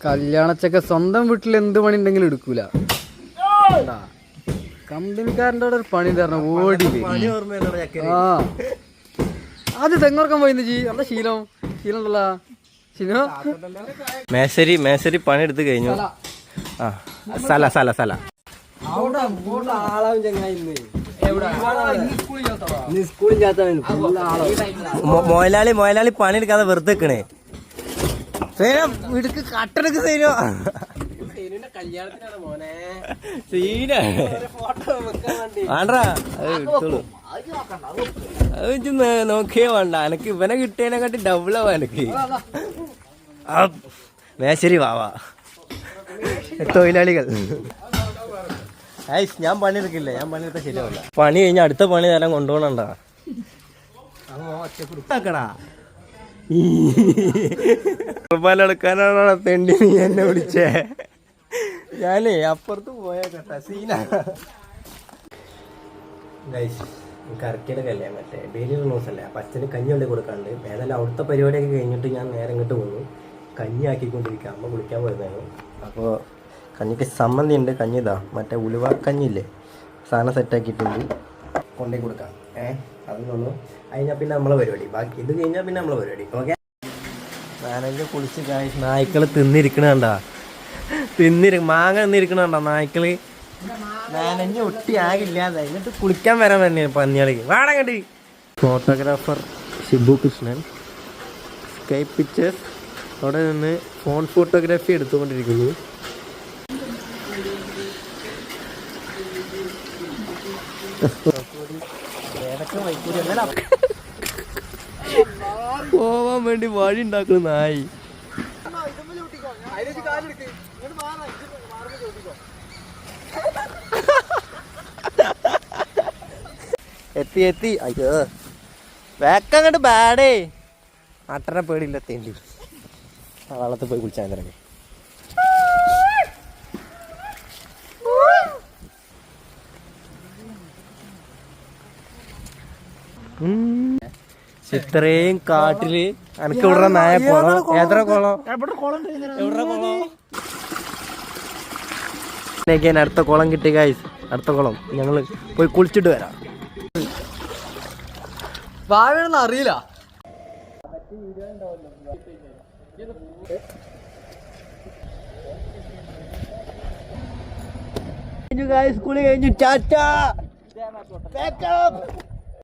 കല്യാണച്ചൊക്കെ സ്വന്തം വീട്ടിൽ എന്ത് പണി ഉണ്ടെങ്കിലും എടുക്കൂല. കമ്പനിക്കാരൻ്റെ അവിടെ ഒരു പണി തരണം ഓടി. ആ അത് തെങ്ങോർക്കാൻ പോയിന്ന് ജി നല്ല ശീലം ഉണ്ടല്ലോ ശീലം. മേശരി പണിയെടുത്ത് കഴിഞ്ഞു. ആ സല മൊയലാളി പണിയെടുക്കാതെ വെറുതെ വെക്കണേ. വീട്ടിക്ക് കട്ടെടുക്ക് തരുമോ? ആണ്ടാ അത് നോക്കിയേ വേണ്ട. എനക്ക് ഇവനെ കിട്ടിയതിനെക്കാട്ടി ഡബിളാവാ എനിക്ക്. മേശരി വാവാ തൊഴിലാളികൾ. ഞാൻ പണിയെടുക്കില്ല, ഞാൻ പണിയെടുത്ത ശരിയാവില്ല. പണി കഴിഞ്ഞാൽ അടുത്ത പണി തരാൻ കൊണ്ടുപോകണണ്ടാ. എടുക്കാനാണോ തെണ്ടി നീ എന്നെ വിളിച്ചേ? ഞാനേ അപ്പുറത്ത് പോയാ കേട്ടാ സീന. കറക്കിടക്കല്ലേ മറ്റേ ഡെയിലി ന്യൂസല്ലേ. അപ്പം അച്ഛന് കഞ്ഞി കൊണ്ടേ കൊടുക്കാണ്ട്. ഏതായാലും അവിടുത്തെ പരിപാടിയൊക്കെ കഴിഞ്ഞിട്ട് ഞാൻ നേരെ ഇങ്ങോട്ട് പോന്നു. കഞ്ഞി ആക്കിക്കൊണ്ടിരിക്കുക. അമ്മ കുളിക്കാൻ പോയതായിരുന്നു. അപ്പോൾ കഞ്ഞിക്ക് സമ്മന്തി ഉണ്ട്. കഞ്ഞി ഇതാ മറ്റേ ഉലുവ കഞ്ഞില്ലേ, സാധനം സെറ്റാക്കിയിട്ടുണ്ട്, കൊണ്ടേ കൊടുക്കാം. അതിനൊന്നും കഴിഞ്ഞാൽ പിന്നെ നമ്മളെ പരിപാടി. ബാക്കി ഇത് കഴിഞ്ഞാൽ പിന്നെ നമ്മളെ പരിപാടി. ഓക്കെ. മാനേജർ കുളിച്ച് നായ്ക്കൾ തിന്നിരിക്കണണ്ടാ. മാങ്ങ തിന്നിരിക്കണണ്ടാ നായ്ക്കള്. മാനേജ് ഒട്ടി ആകില്ലാതെ എന്നിട്ട് കുളിക്കാൻ വരാൻ തന്നെ പന്നിയാളിക്ക് വേണം കണ്ടി. Photographer Shibu Krishnan, sky pictures അവിടെ നിന്ന് ഫോൺ ഫോട്ടോഗ്രാഫി എടുത്തുകൊണ്ടിരിക്കുന്നു. പോവാൻ വേണ്ടി വഴി ഉണ്ടാക്കുന്ന നായി. എത്തി അയ്യോ വേക്കങ്ങോട്ട് ബാഡേ. അട്ടനെ പേടിയില്ല തേണ്ടി. ആ വെള്ളത്തിൽ പോയി കുളിച്ചാൽ തുടങ്ങി. ഇത്രയും കാട്ടില് എനിക്ക് ഇവിടെ നായ കുളം. എത്ര കുളം? അടുത്ത കുളം കിട്ടി ഗൈസ്. അടുത്ത കുളം ഞങ്ങള് പോയി കുളിച്ചിട്ട് വരാം. ഭാവിയൊന്നും അറിയില്ല. സ്കൂളിൽ കഴിഞ്ഞു. ടാറ്റാ.